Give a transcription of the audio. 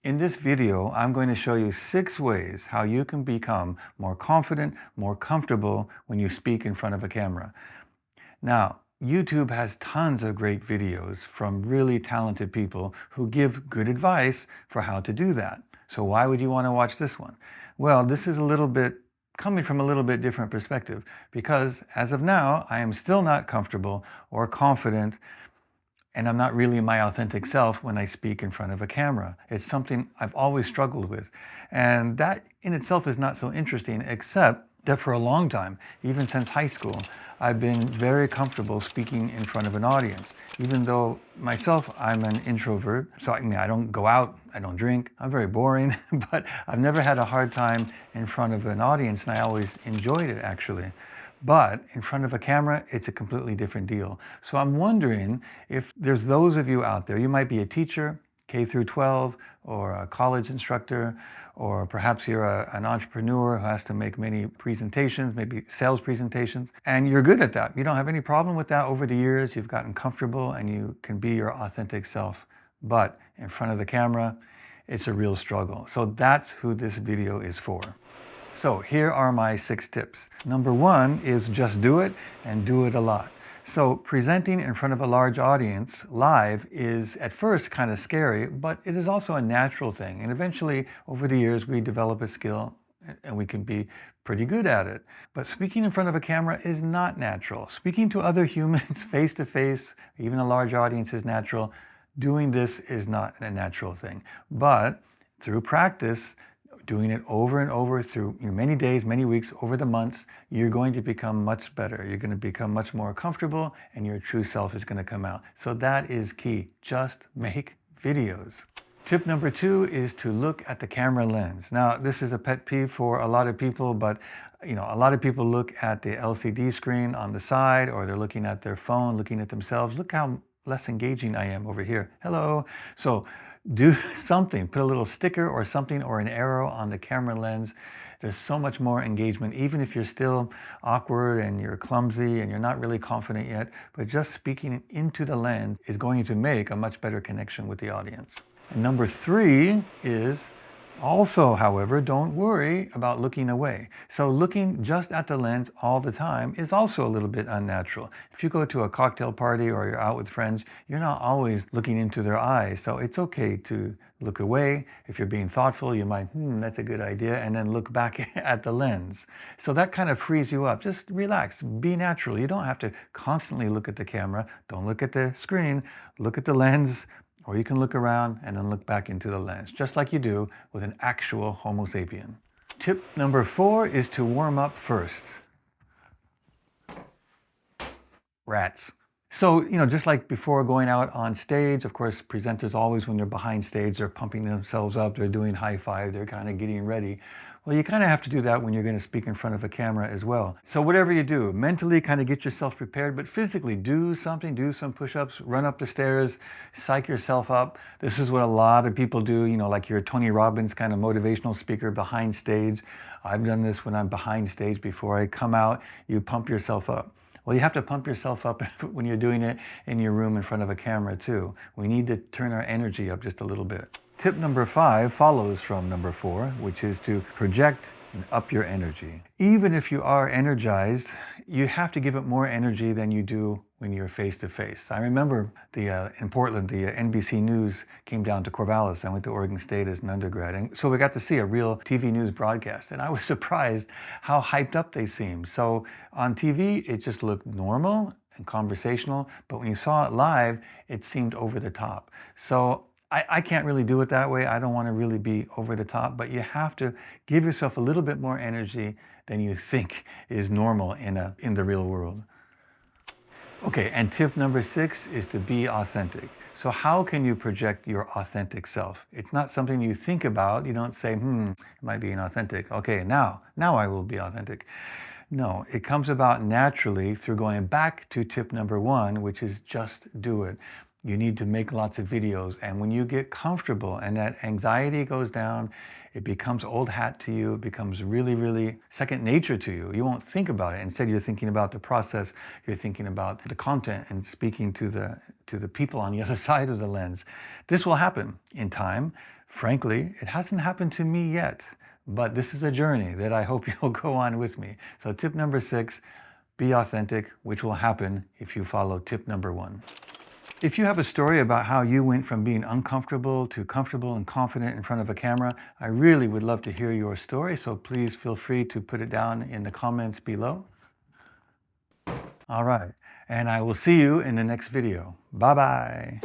In this video, I'm going to show you 6 ways how you can become more confident, more comfortable when you speak in front of a camera. Now, YouTube has tons of great videos from really talented people who give good advice for how to do that. So why would you want to watch this one? Well, this is coming from a little bit different perspective because as of now, I am still not comfortable or confident, and I'm not really my authentic self when I speak in front of a camera. It's something I've always struggled with. And that in itself is not so interesting, except that for a long time, even since high school, I've been very comfortable speaking in front of an audience. Even though myself, I'm an introvert, so I don't go out, I don't drink, I'm very boring, but I've never had a hard time in front of an audience, and I always enjoyed it actually. But in front of a camera, it's a completely different deal. So I'm wondering if there's those of you out there, you might be a teacher, K through 12, or a college instructor, or perhaps you're an entrepreneur who has to make many presentations, maybe sales presentations, and you're good at that. You don't have any problem with that over the years. You've gotten comfortable and you can be your authentic self. But in front of the camera, it's a real struggle. So that's who this video is for. So here are my 6 tips. Number 1 is just do it and do it a lot. So presenting in front of a large audience live is at first kind of scary, but it is also a natural thing. And eventually over the years we develop a skill and we can be pretty good at it. But speaking in front of a camera is not natural. Speaking to other humans face to face, even a large audience, is natural. Doing this is not a natural thing. But through practice, doing it over and over through many days, many weeks, over the months, you're going to become much better. You're going to become much more comfortable and your true self is going to come out. So that is key. Just make videos. Tip number 2 is to look at the camera lens. Now, this is a pet peeve for a lot of people, but a lot of people look at the LCD screen on the side, or they're looking at their phone, looking at themselves. Look how less engaging I am over here. Hello. So do something, put a little sticker or something or an arrow on the camera lens. There's so much more engagement, even if you're still awkward and you're clumsy and you're not really confident yet, but just speaking into the lens is going to make a much better connection with the audience. And number 3 is also, however, don't worry about looking away. So looking just at the lens all the time is also a little bit unnatural. If you go to a cocktail party or you're out with friends, you're not always looking into their eyes. So it's okay to look away. If you're being thoughtful, you might, that's a good idea, and then look back at the lens. So that kind of frees you up. Just relax, be natural. You don't have to constantly look at the camera. Don't look at the screen, look at the lens. Or you can look around and then look back into the lens, just like you do with an actual Homo sapien. Tip number 4 is to warm up first. Rats. So, just like before going out on stage, of course, presenters always, when they're behind stage, they're pumping themselves up, they're doing high five, they're kind of getting ready. Well, you kind of have to do that when you're going to speak in front of a camera as well. So whatever you do, mentally kind of get yourself prepared, but physically do something, do some push-ups, run up the stairs, psych yourself up. This is what a lot of people do, like you're a Tony Robbins kind of motivational speaker behind stage. I've done this when I'm behind stage. Before I come out, you pump yourself up. Well, you have to pump yourself up when you're doing it in your room in front of a camera too. We need to turn our energy up just a little bit. Tip number 5 follows from number 4, which is to project and up your energy. Even if you are energized, you have to give it more energy than you do when you're face to face. I remember in Portland, the NBC News came down to Corvallis. I went to Oregon State as an undergrad, and so we got to see a real TV news broadcast, and I was surprised how hyped up they seemed. So on TV, it just looked normal and conversational, but when you saw it live, it seemed over the top. So I can't really do it that way. I don't want to really be over the top, but you have to give yourself a little bit more energy than you think is normal in the real world. Okay, and tip number 6 is to be authentic. So how can you project your authentic self? It's not something you think about. You don't say, it might be inauthentic. Okay, now I will be authentic. No, it comes about naturally through going back to tip number 1, which is just do it. You need to make lots of videos, and when you get comfortable and that anxiety goes down, it becomes old hat to you. It becomes really, really second nature to you. You won't think about it. Instead, you're thinking about the process. You're thinking about the content and speaking to the people on the other side of the lens. This will happen in time. Frankly, it hasn't happened to me yet, but this is a journey that I hope you'll go on with me. So tip number 6, be authentic, which will happen if you follow tip number 1. If you have a story about how you went from being uncomfortable to comfortable and confident in front of a camera, I really would love to hear your story, so please feel free to put it down in the comments below. All right, and I will see you in the next video. Bye-bye.